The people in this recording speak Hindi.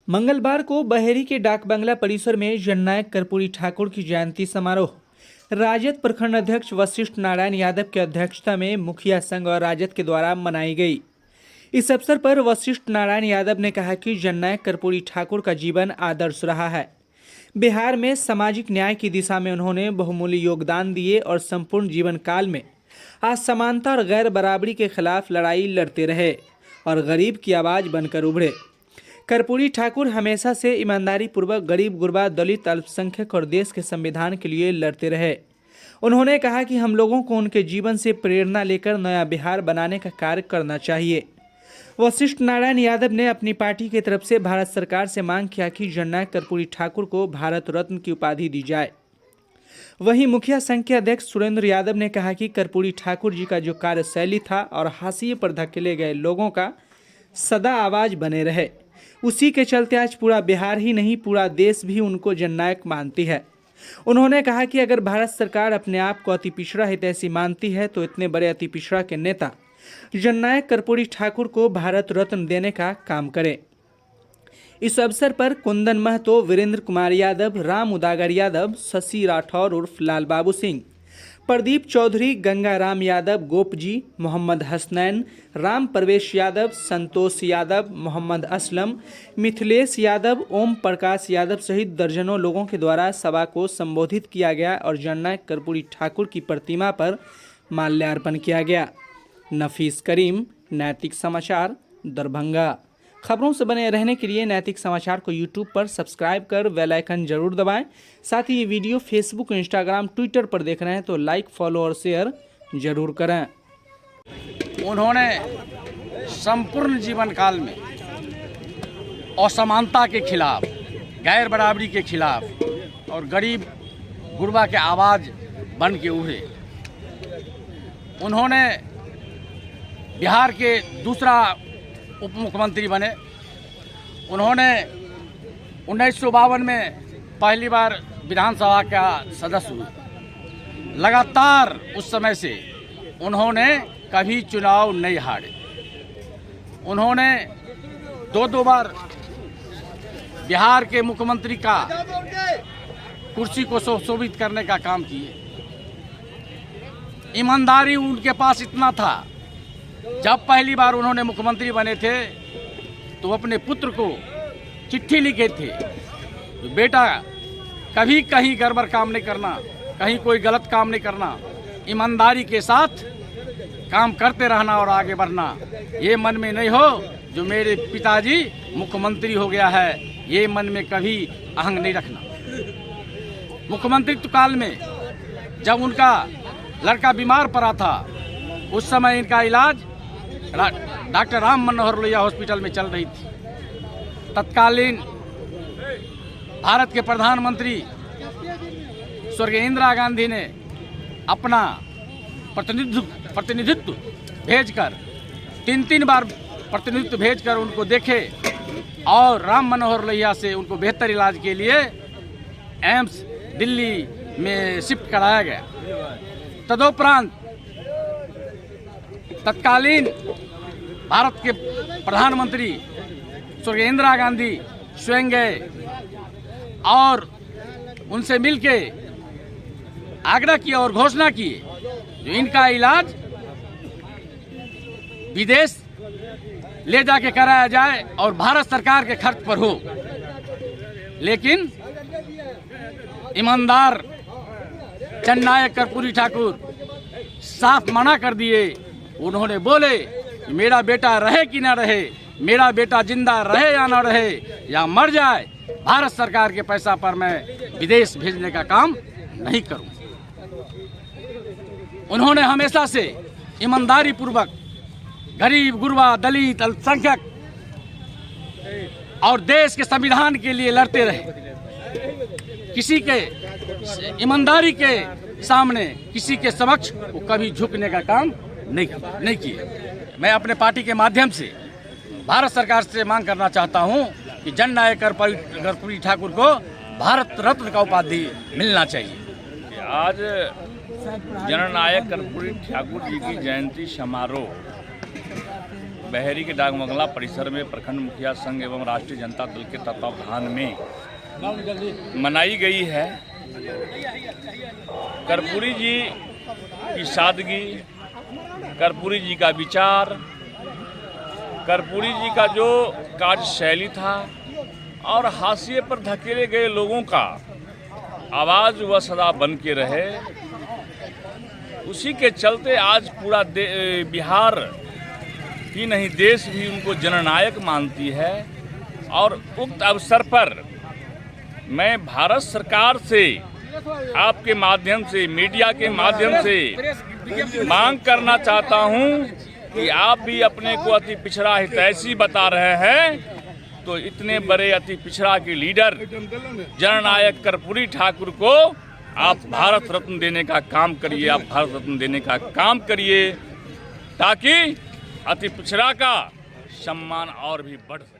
मंगलवार को बहेरी के डाक बंगला परिसर में जननायक कर्पूरी ठाकुर की जयंती समारोह राजद प्रखंड अध्यक्ष वशिष्ठ नारायण यादव की अध्यक्षता में मुखिया संघ और राजद के द्वारा मनाई गई। इस अवसर पर वशिष्ठ नारायण यादव ने कहा कि जननायक कर्पूरी ठाकुर का जीवन आदर्श रहा है। बिहार में सामाजिक न्याय की दिशा में उन्होंने बहुमूल्य योगदान दिए और संपूर्ण जीवन काल में असमानता और गैर बराबरी के खिलाफ लड़ाई लड़ते रहे और गरीब की आवाज़ बनकर उभरे। कर्पूरी ठाकुर हमेशा से ईमानदारी पूर्वक गरीब गुरबा दलित अल्पसंख्यक और देश के संविधान के लिए लड़ते रहे। उन्होंने कहा कि हम लोगों को उनके जीवन से प्रेरणा लेकर नया बिहार बनाने का कार्य करना चाहिए। वशिष्ठ नारायण यादव ने अपनी पार्टी की तरफ से भारत सरकार से मांग किया कि जननायक कर्पूरी ठाकुर को भारत रत्न की उपाधि दी जाए। वहीं मुखिया संघ के अध्यक्ष सुरेंद्र यादव ने कहा कि कर्पूरी ठाकुर जी का जो कार्यशैली था और हाशिए पर धकेले गए लोगों का सदा आवाज बने रहे, उसी के चलते आज पूरा बिहार ही नहीं पूरा देश भी उनको जननायक मानती है। उन्होंने कहा कि अगर भारत सरकार अपने आप को अति पिछड़ा हितैषी मानती है तो इतने बड़े अति पिछड़ा के नेता जननायक कर्पूरी ठाकुर को भारत रत्न देने का काम करे। इस अवसर पर कुंदन महतो, वीरेंद्र कुमार यादव, राम उदागर यादव, शशि राठौर उर्फ लाल बाबू सिंह, प्रदीप चौधरी, गंगाराम यादव, गोपजी, मोहम्मद हसनैन, राम प्रवेश यादव, संतोष यादव, मोहम्मद असलम, मिथिलेश यादव, ओम प्रकाश यादव सहित दर्जनों लोगों के द्वारा सभा को संबोधित किया गया और जननायक कर्पूरी ठाकुर की प्रतिमा पर माल्यार्पण किया गया। नफीस करीम, नैतिक समाचार, दरभंगा। खबरों से बने रहने के लिए नैतिक समाचार को यूट्यूब पर सब्सक्राइब कर बेल आइकन जरूर दबाएं। साथ ही ये वीडियो फेसबुक, इंस्टाग्राम, ट्विटर पर देख रहे हैं तो लाइक, फॉलो और शेयर जरूर करें। उन्होंने संपूर्ण जीवन काल में असमानता के खिलाफ, गैर बराबरी के खिलाफ और गरीब गुरबा के आवाज़ बन के उभरे। उन्होंने बिहार के दूसरा उप मुख्यमंत्री बने। उन्होंने 1952 में पहली बार विधानसभा का सदस्य हुए। लगातार उस समय से उन्होंने कभी चुनाव नहीं हारे। उन्होंने दो बार बिहार के मुख्यमंत्री का कुर्सी को सुशोभित करने का काम किए। ईमानदारी उनके पास इतना था, जब पहली बार उन्होंने मुख्यमंत्री बने थे तो अपने पुत्र को चिट्ठी लिखे थे, तो बेटा कभी कहीं गड़बड़ काम नहीं करना, कहीं कोई गलत काम नहीं करना, ईमानदारी के साथ काम करते रहना और आगे बढ़ना। ये मन में नहीं हो जो मेरे पिताजी मुख्यमंत्री हो गया है, ये मन में कभी अहंग नहीं रखना। मुख्यमंत्रित्व काल में जब उनका लड़का बीमार पड़ा था, उस समय इनका इलाज डॉक्टर राम मनोहर लोहिया हॉस्पिटल में चल रही थी। तत्कालीन भारत के प्रधानमंत्री स्वर्गीय इंदिरा गांधी ने अपना प्रतिनिधित्व भेजकर 3 बार प्रतिनिधित्व भेजकर उनको देखे और राम मनोहर लोहिया से उनको बेहतर इलाज के लिए एम्स दिल्ली में शिफ्ट कराया गया। तदुपरांत तत्कालीन भारत के प्रधानमंत्री स्वर्गीय इंदिरा गांधी स्वयं गए और उनसे मिलके आग्रह किया और घोषणा की जो इनका इलाज विदेश ले जाके कराया जाए और भारत सरकार के खर्च पर हो। लेकिन ईमानदार जननायक कर्पूरी ठाकुर साफ मना कर दिए। उन्होंने बोले मेरा बेटा रहे कि ना रहे, मेरा बेटा जिंदा रहे या ना रहे या मर जाए, भारत सरकार के पैसा पर मैं विदेश भेजने का काम नहीं करूं। उन्होंने हमेशा से ईमानदारी पूर्वक गरीब गुरबा दलित अल्पसंख्यक और देश के संविधान के लिए लड़ते रहे। किसी के ईमानदारी के सामने, किसी के समक्ष वो कभी झुकने का काम नहीं किए। मैं अपने पार्टी के माध्यम से भारत सरकार से मांग करना चाहता हूं कि जननायक कर्पूरी ठाकुर को भारत रत्न का उपाधि मिलना चाहिए। आज जननायक कर्पूरी ठाकुर जी की जयंती समारोह बहेरी के डाक बंगला परिसर में प्रखंड मुखिया संघ एवं राष्ट्रीय जनता दल के तत्वावधान में मनाई गई है। कर्पूरी जी की सादगी, कर्पूरी जी का विचार, कर्पूरी जी का जो कार्यशैली था और हाशिए पर धकेले गए लोगों का आवाज़ वह सदा बन के रहे, उसी के चलते आज पूरा बिहार ही नहीं देश भी उनको जननायक मानती है। और उक्त अवसर पर मैं भारत सरकार से आपके माध्यम से, मीडिया के माध्यम से मांग करना चाहता हूं कि आप भी अपने को अति पिछड़ा हितैषी बता रहे हैं, तो इतने बड़े अति पिछड़ा के लीडर जननायक कर्पूरी ठाकुर को आप भारत रत्न देने का काम करिए, आप भारत रत्न देने का काम करिए, ताकि अति पिछड़ा का सम्मान और भी बढ़ सके।